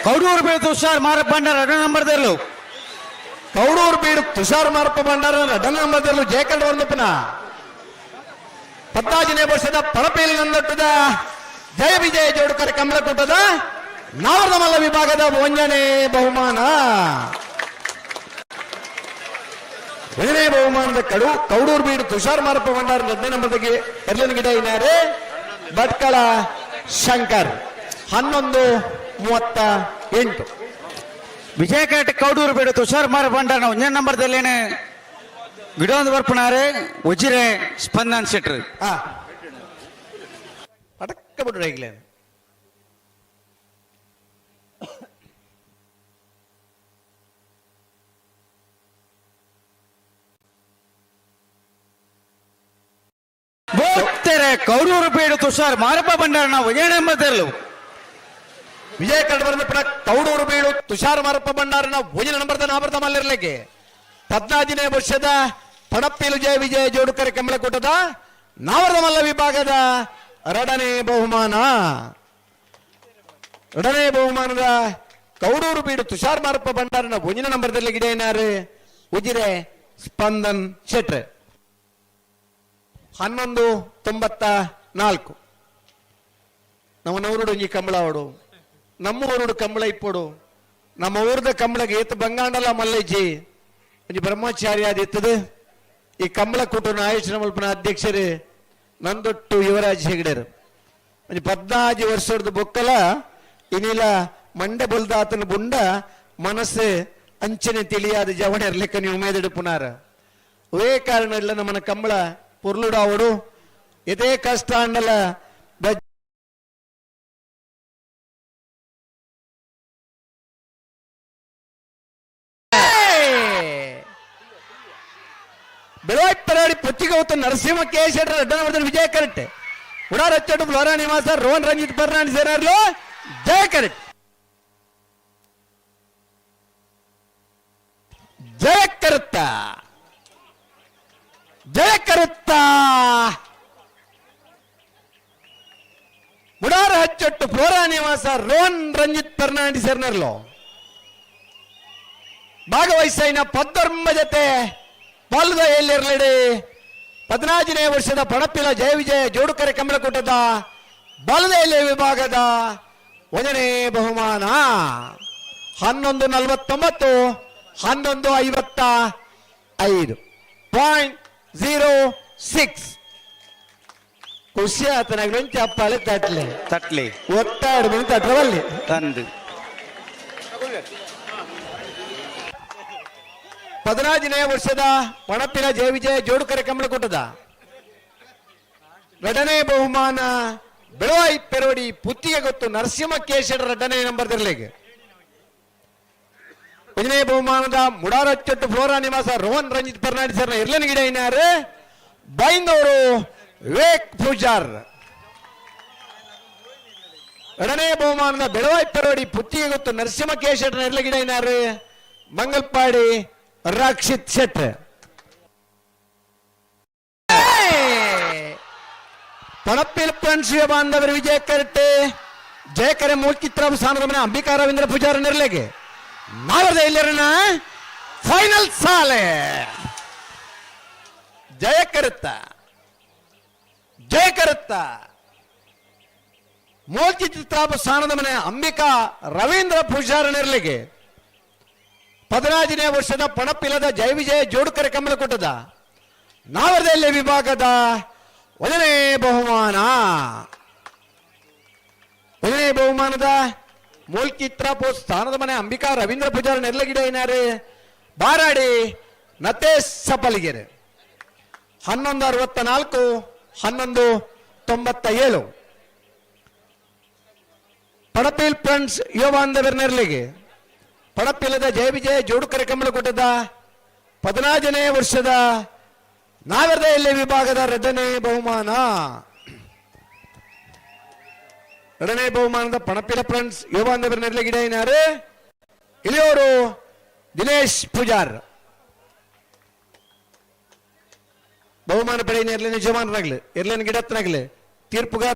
ಕೌಡೂರು ಬೀಡು ತುಷಾರ್ ಮಾರಪ್ಪ ಭಂಡಾರ 2 ನಂಬರ್ದಲ್ಲೂ ಕೌಡೂರು ಬೀಡು ತುಷಾರ್ ಮಾರಪ್ಪ ಭಂಡಾರ 2 ನಂಬರ್ದಲ್ಲೂ ಜಯಕಂಡ ವರ್ಣಪ್ಪನ 14ನೇ ವರ್ಷದ ಪಳಪೇಲಿ ನಂದೊಟ್ಟದ ಜಯ ವಿಜಯ ಜೋಡುಕರ ಕಮಲಕೂಟದ ನಾವರದ ಮಲ್ಲ ವಿಭಾಗದ 1ನೇ ಬಹುಮಾನ. 1ನೇ ಬಹುಮಾನದ ಕೌಡೂರು ಬೀಡು ತುಷಾರ್ ಮಾರಪ್ಪ ಭಂಡಾರ 2ನೇ ನಂಬರ್ಗೆ ಎರ್ಲನ್ ಗಿಡ ಇದ್ದಾರೆ ಭಟ್ಕಳ ಶಂಕರ್ 11:38. ವಿಜಯಕೇಟ ಕೌಡೂರು ಬೀಡು ತುಷಾರ್ ಮಾರಪ್ಪ ಭಂಡಾರ 1ನೇ ನಂಬರ್ದಲ್ಲೇನೆ ಗಿಡೊಂದು ಬರ್ಪನಾರೆ ಉಜಿರೆ ಸ್ಪಂದನ್ ಶೆಟ್ರು ಅಡಕ್ಕ ಬಿಡ್ರಿ ಈಗಲೇ ಕೌಡೂರು ಬೀಡು ತುಷಾರ್ ಮಾರಪ್ಪ ಭಂಡಾರ 1ನೇ ನಂಬರ್ದಲ್ಲೂ ವಿಜಯ ಕಂಡುಬರ್ಪಣ ಕೌಡೂರು ಬೀಡು ತುಷಾರ್ ಮಾರಪ್ಪ ಭಂಡಾರನ 1ನೇ ನಂಬರ್ದ ನಾಬರ್ದ ಮಲ್ಲಿರ್ಲಿಕ್ಕೆ 14ನೇ ವರ್ಷದ ಪಣಪ್ಪಿಲು ಜಯ ವಿಜಯ ಜೋಡುಕರ ಕಮಲಕೂಟದ ನಾವರದ ಮಲ್ಲ ವಿಭಾಗದ 2ನೇ ಬಹುಮಾನ. 2ನೇ ಬಹುಮಾನದ ಕೌಡೂರು ಬೀಡು ತುಷಾರ್ ಮಾರಪ್ಪ ಭಂಡಾರನ 1ನೇ ನಂಬರ್ದಲ್ಲಿ ಗಿಡ ಏನಾರು ಉಜಿರೆ ಸ್ಪಂದನ್ ಶೆಟ್ರ್ 11:94. ನಮ್ಮ ಊರುಡು ಈ ಕಂಬಳ ಅವಡು ನಮ್ಮ ಊರುಡು ಕಂಬಳ ಇಪ್ಪಡು ನಮ್ಮ ಊರದ ಕಂಬಳಗೆ ಏತ್ ಬಂಗಾಂಡಲ ಮಲ್ಲಜ್ಜಿ ಒಂಜಿ ಬ್ರಹ್ಮಚಾರಿ ಆದಿತ್ತದು ಈ ಕಂಬಳ ಕೂಟನ ಆಯೋಜನೆ ಮಲ್ಪನ ಅಧ್ಯಕ್ಷರು ನಂದೊಟ್ಟು ಯುವರಾಜ್ ಹೆಗಡೆರು ಒಂಜಿ 14 ವರ್ಷದ ಬೊಕ್ಕಲ ಇನ್ನಿಲ ಮಂಡೆ ಬಲ್ದ ಆತನ ಬುಂಡ ಮನಸ್ಸು ಅಂಚನೆ ತಿಳಿಯಾದ ಜವಣರ್ ಲೆಕ್ಕ ನೀವು ಮೇದಡು ಪುನಾರ ಒರೇ ಕಾರಣ ಇಲ್ಲ ನಮ್ಮನ ಕಂಬಳ ಪೊರ್ಲುಡಾವಡು ಇದೇ ಕಷ್ಟ ಅಂಡಲ ಬೆಳವಾಯಿ ಪೊಚ್ಚಿಗೌತ ನರಸಿಂಹ ಕೇಶರ 2ನೇ ನಂಬರ್ದಲ್ಲಿ ವಿಜಯ ಕರೆಕ್ಟ್ ಉಡಾರ್ ಹಚ್ಚಡು ಫ್ಲೋರಾ ನಿವಾಸ ರೋಹನ್ ರಂಜಿತ್ ಬರ್ನಾಡಿ ಸೇರಾರ್ಲು ಜಯ ಕರೆಕ್ಟ್ ಜಯ ಕರುತ್ತ ಜಯ ಕರುತ್ತ ಮುಡಾರ ಹಚ್ಚೊಟ್ಟು ಫ್ಲೋರಾ ನಿವಾಸ ರೋಹನ್ ರಂಜಿತ್ ಬರ್ನಾಡಿ ಸೇರ್ನರ್ಲು ಭಾಗವಹಿಸಿನ 19 ಜೊತೆ ಪಾಲ್ದ ಎಲ್ಲಿರಲಿಡಿ 14ನೇ ವರ್ಷದ ಪಣಪ್ಪಿಲ ಜಯ ವಿಜಯ ಜೋಡುಕರ ಕಮಲಕೂಟದ ಬಾಲದೆಲೆ ವಿಭಾಗದ 1ನೇ ಬಹುಮಾನ 11:49 11:55.06. ಖುಷಿ ಆತನಾಗ್ಲಿ ಚಪ್ಪಾಳೆ ತಟ್ಲಿ ಒತ್ತಾಡು ತಟ್ಟವಲ್ಲಿ ತಂದು 14ನೇ ವರ್ಷದ ಪಣಪ್ಪಿನ ಜಯ ವಿಜಯ ಜೋಡುಕರ ಕಮಲಕೂಟದ 2ನೇ ಬಹುಮಾನ ಬೆಳವಾಯಿ ಪೆರೋಡಿ ಪುತ್ತಿಗೆ ಗೊತ್ತು ನರಸಿಂಹ ಕೇಶರ 2ನೇ ನಂಬರ್ದಲ್ಲಿಗೆ 1ನೇ ಬಹುಮಾನದ ಮುಡಾರಚ್ಚೊಟ್ಟು ಫ್ಲೋರಾ ನಿವಾಸ ರೋಹನ್ ರಂಜಿತ್ ಬರ್ನಾಡಿ ಸರ್ನ ಇರ್ಲನ್ ಗಿಡ ಇನ್ನಾರು ಬೈಂದವರು ವಿವೇಕ್ ಪೂಜಾರ್ 2ನೇ ಬಹುಮಾನದ ಬೆಳವಾಯಿ ಪೆರೋಡಿ ಪುತ್ತಿಗೆ ಗೊತ್ತು ನರಸಿಂಹ ಕೇಶರ ಇರ್ಲ ಗಿಡ ಇನ್ನಾರು ಮಂಗಲ್ಪಾಡಿ ರಕ್ಷಿತ್ ಶೆಟ್ರ್ ಪಣಪ್ಪಿಲ್ ಪ್ರಣಶಿವ ಬಾಂಧವರ ವಿಜಯ ಕರೆಕ್ಟ್ ಜಯಕರೆ ಮೂಲ್ಚಿತ್ರ ಸಾನದ ಮನೆ ಅಂಬಿಕಾ ರವೀಂದ್ರ ಪೂಜಾರ ನಿರ್ಲೆಗೆ ನಾವರದ ಇಲ್ಲರನ ಫೈನಲ್ ಸಾಲೆ ಜಯ ಕರುತ್ತ ಮೂಲ್ಚಿತ್ರ ಸಾನದ ಮನೆ ಅಂಬಿಕಾ ರವೀಂದ್ರ ಪೂಜಾರ ನಿರ್ಲೆಗೆ 14ನೇ ವರ್ಷದ ಪಣಪ್ಪಿಲದ ಜಯ ವಿಜಯ ಜೋಡುಕರ ಕಮಲಕೂಟದ ನಾವರದೆಲೆ ವಿಭಾಗದ 1ನೇ ಬಹುಮಾನ. 1ನೇ ಬಹುಮಾನದ ಮೂಲ್ಕಿತ್ರ ಸ್ಥಾನದ ಮನೆ ಅಂಬಿಕಾ ರವೀಂದ್ರ ಪೂಜಾರ ನೆರ್ಲಗಿಡ ಏನಾರು ಬಾರಾಡಿ ನತೇಶ್ ಸಪಲಿಗೆರೆ 11:64 11:97. ಪಣಪಿಲ್ ಫ್ರೆಂಡ್ಸ್ ಯುವ ಬಾಂಧವರ ನೆರಳಿಗೆ ಪಣಪಿಲ್ಲದ ಜಯ ವಿಜಯ ಜೋಡುಕರ ಕಮಲಕೂಟದ 14ನೇ ವರ್ಷದ ನಾಗರದ ಎಲೆ ವಿಭಾಗದ 2ನೇ ಬಹುಮಾನ. 2ನೇ ಬಹುಮಾನದ ಪಣಪಿಲ ಫ್ರೆಂಡ್ಸ್ ಯುವ ಬಾಂಧವರ ನೆರಳಿಗೆ ಗಿಡ ಏನಾರು ಇಲ್ಲಿಯವರು ದಿನೇಶ್ ಪೂಜಾರ್ ಬಹುಮಾನ ಪಡೆಯ ಇರ್ಲೇನು ಯಜಮಾನರಾಗ್ಲಿ ಇರ್ಲೇನು ಗಿಡತ್ನಾಗ್ಲಿ ತೀರ್ಪುಗಾರ